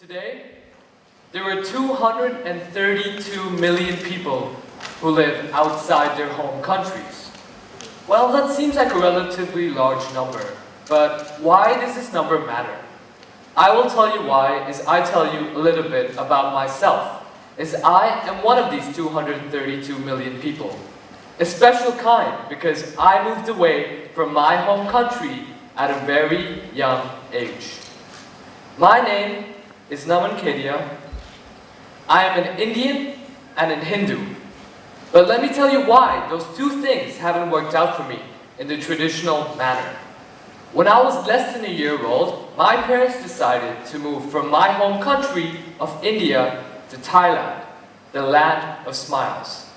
Today, there are 232 million people who live outside their home countries. Well, that seems like a relatively large number, but why does this number matter? I will tell you why as I tell you a little bit about myself, as I am one of these 232 million people. A special kind because I moved away from my home country at a very young age. My name is Kedia. I am an Indian and an Hindu. But let me tell you why those two things haven't worked out for me in the traditional manner. When I was less than a year old, my parents decided to move from my home country of India to Thailand, the land of smiles.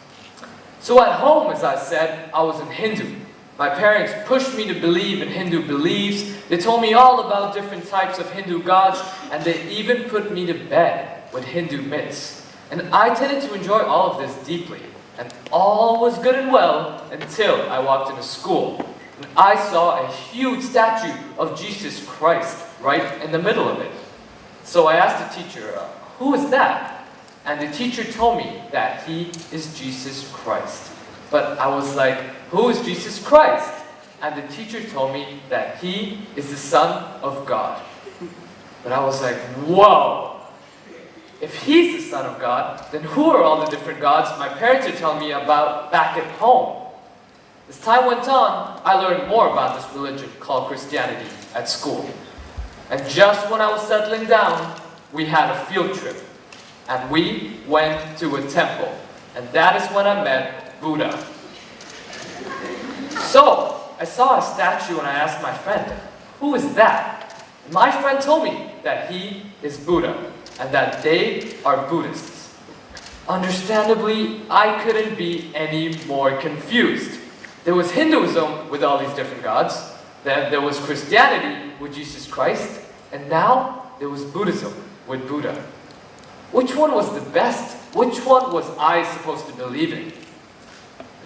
So at home, as I said, I was a Hindu. My parents pushed me to believe in Hindu beliefs. They told me all about different types of Hindu gods, and they even put me to bed with Hindu myths. And I tended to enjoy all of this deeply. And all was good and well until I walked into school. And I saw a huge statue of Jesus Christ right in the middle of it. So I asked the teacher, who is that? And the teacher told me that he is Jesus Christ. But I was like, who is Jesus Christ? And the teacher told me that he is the Son of God. But I was like, whoa! If he's the Son of God, then who are all the different gods my parents are telling me about back at home? As time went on, I learned more about this religion called Christianity at school. And just when I was settling down, we had a field trip. And we went to a temple. And that is when I met Buddha. So, I saw a statue and I asked my friend, who is that? And my friend told me that he is Buddha and that they are Buddhists. Understandably, I couldn't be any more confused. There was Hinduism with all these different gods, then there was Christianity with Jesus Christ, and now there was Buddhism with Buddha. Which one was the best? Which one was I supposed to believe in?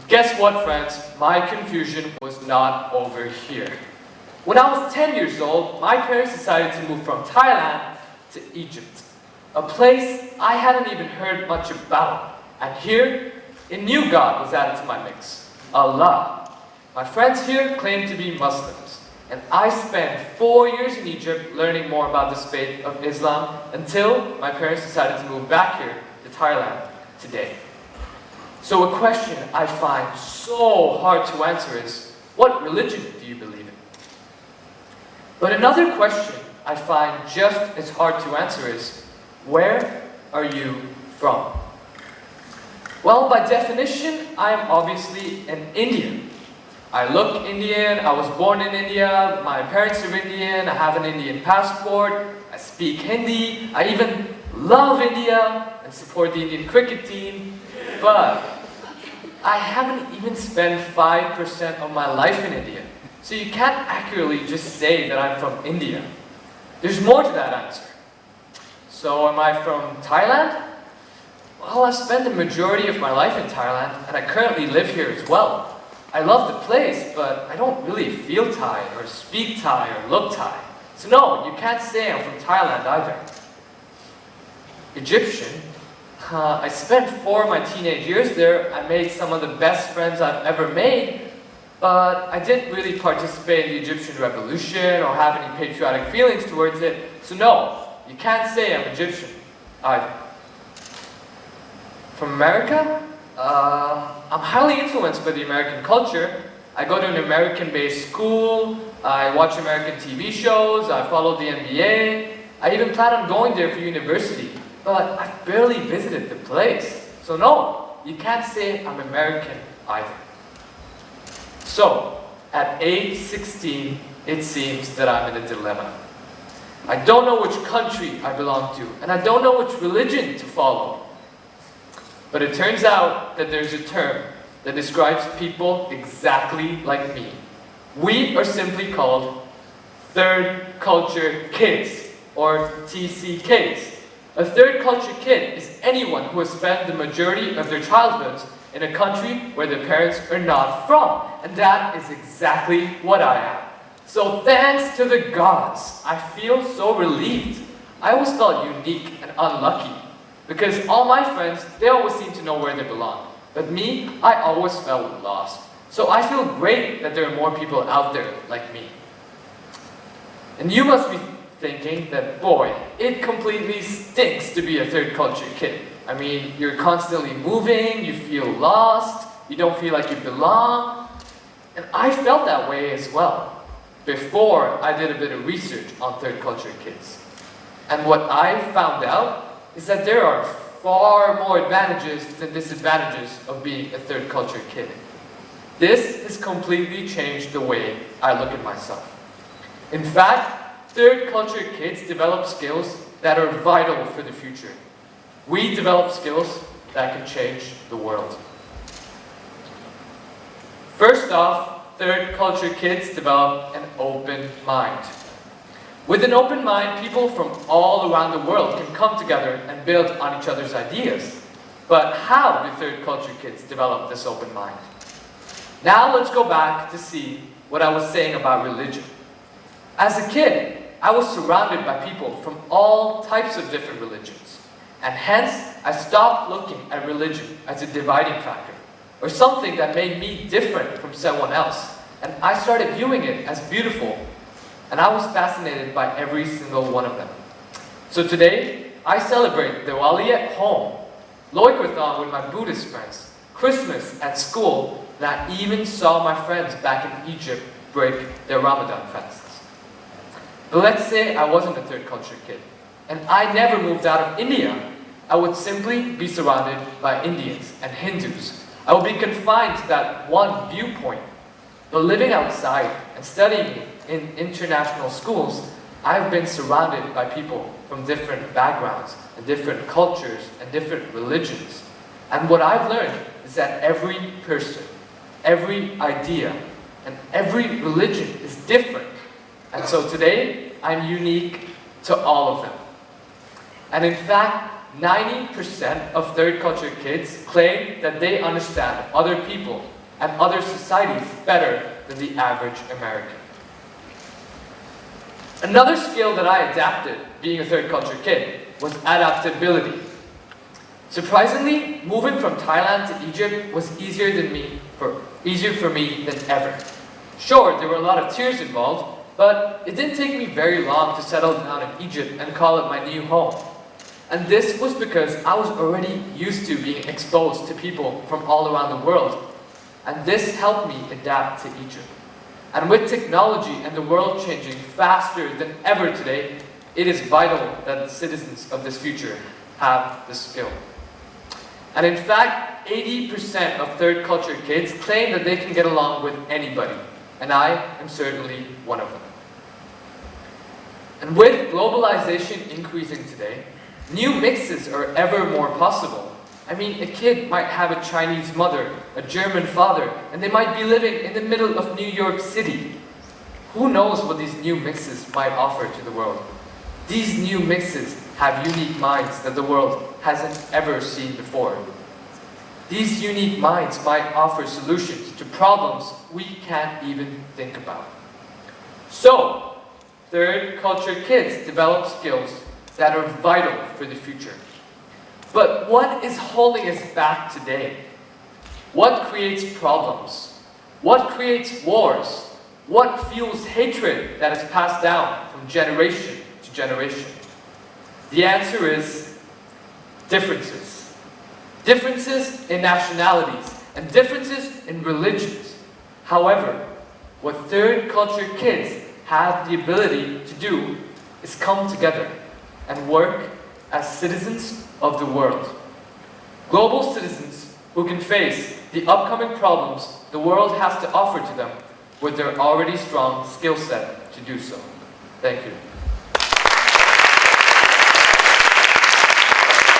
Guess what, friends? My confusion was not over here. When I was 10 years old, my parents decided to move from Thailand to Egypt, a place I hadn't even heard much about. And here, a new god was added to my mix, Allah. My friends here claim to be Muslims, and I spent 4 years in Egypt learning more about this faith of Islam until my parents decided to move back here to Thailand today. So a question I find so hard to answer is, what religion do you believe in? But another question I find just as hard to answer is, where are you from? Well, by definition, I am obviously an Indian. I look Indian, I was born in India, my parents are Indian, I have an Indian passport, I speak Hindi, I even love India and support the Indian cricket team, but I haven't even spent 5% of my life in India. So you can't accurately just say that I'm from India. There's more to that answer. So am I from Thailand? Well, I've spent the majority of my life in Thailand, and I currently live here as well. I love the place, but I don't really feel Thai, or speak Thai, or look Thai. So no, you can't say I'm from Thailand either. Egyptian? I spent 4 of my teenage years there. I made some of the best friends I've ever made, but I didn't really participate in the Egyptian revolution or have any patriotic feelings towards it. So no, you can't say I'm Egyptian either. From America? I'm highly influenced by the American culture. I go to an American-based school, I watch American TV shows, I follow the NBA. I even plan on going there for university. But I've barely visited the place. So no, you can't say I'm American either. So, at age 16, it seems that I'm in a dilemma. I don't know which country I belong to, and I don't know which religion to follow. But it turns out that there's a term that describes people exactly like me. We are simply called third culture kids, or TCKs. A third culture kid is anyone who has spent the majority of their childhoods in a country where their parents are not from. And that is exactly what I am. So thanks to the gods, I feel so relieved. I always felt unique and unlucky because all my friends, they always seem to know where they belong. But me, I always felt lost. So I feel great that there are more people out there like me. And you must be thinking that, boy, it completely stinks to be a third culture kid. I mean, you're constantly moving, you feel lost, you don't feel like you belong. And I felt that way as well, before I did a bit of research on third culture kids. And what I found out is that there are far more advantages than disadvantages of being a third culture kid. This has completely changed the way I look at myself. In fact, third culture kids develop skills that are vital for the future. We develop skills that can change the world. First off, third culture kids develop an open mind. With an open mind, people from all around the world can come together and build on each other's ideas. But how do third culture kids develop this open mind? Now let's go back to see what I was saying about religion. As a kid, I was surrounded by people from all types of different religions. And hence, I stopped looking at religion as a dividing factor, or something that made me different from someone else. And I started viewing it as beautiful, and I was fascinated by every single one of them. So today, I celebrate Diwali at home, Loikrathon with my Buddhist friends, Christmas at school, and I even saw my friends back in Egypt break their Ramadan fasts. But let's say I wasn't a third culture kid, and I never moved out of India. I would simply be surrounded by Indians and Hindus. I would be confined to that one viewpoint. But living outside and studying in international schools, I've been surrounded by people from different backgrounds and different cultures and different religions. And what I've learned is that every person, every idea, and every religion is different. And so today, I'm unique to all of them. And in fact, 90% of third culture kids claim that they understand other people and other societies better than the average American. Another skill that I adapted being a third culture kid was adaptability. Surprisingly, moving from Thailand to Egypt was easier for me than ever. Sure, there were a lot of tears involved, but it didn't take me very long to settle down in Egypt and call it my new home. And this was because I was already used to being exposed to people from all around the world. And this helped me adapt to Egypt. And with technology and the world changing faster than ever today, it is vital that the citizens of this future have this skill. And in fact, 80% of third culture kids claim that they can get along with anybody. And I am certainly one of them. And with globalization increasing today, new mixes are ever more possible. I mean, a kid might have a Chinese mother, a German father, and they might be living in the middle of New York City. Who knows what these new mixes might offer to the world? These new mixes have unique minds that the world hasn't ever seen before. These unique minds might offer solutions to problems we can't even think about. So, third culture kids develop skills that are vital for the future. But what is holding us back today? What creates problems? What creates wars? What fuels hatred that is passed down from generation to generation? The answer is differences. Differences in nationalities and differences in religions. However, what third culture kids have the ability to do is come together and work as citizens of the world. Global citizens who can face the upcoming problems the world has to offer to them with their already strong skill set to do so. Thank you.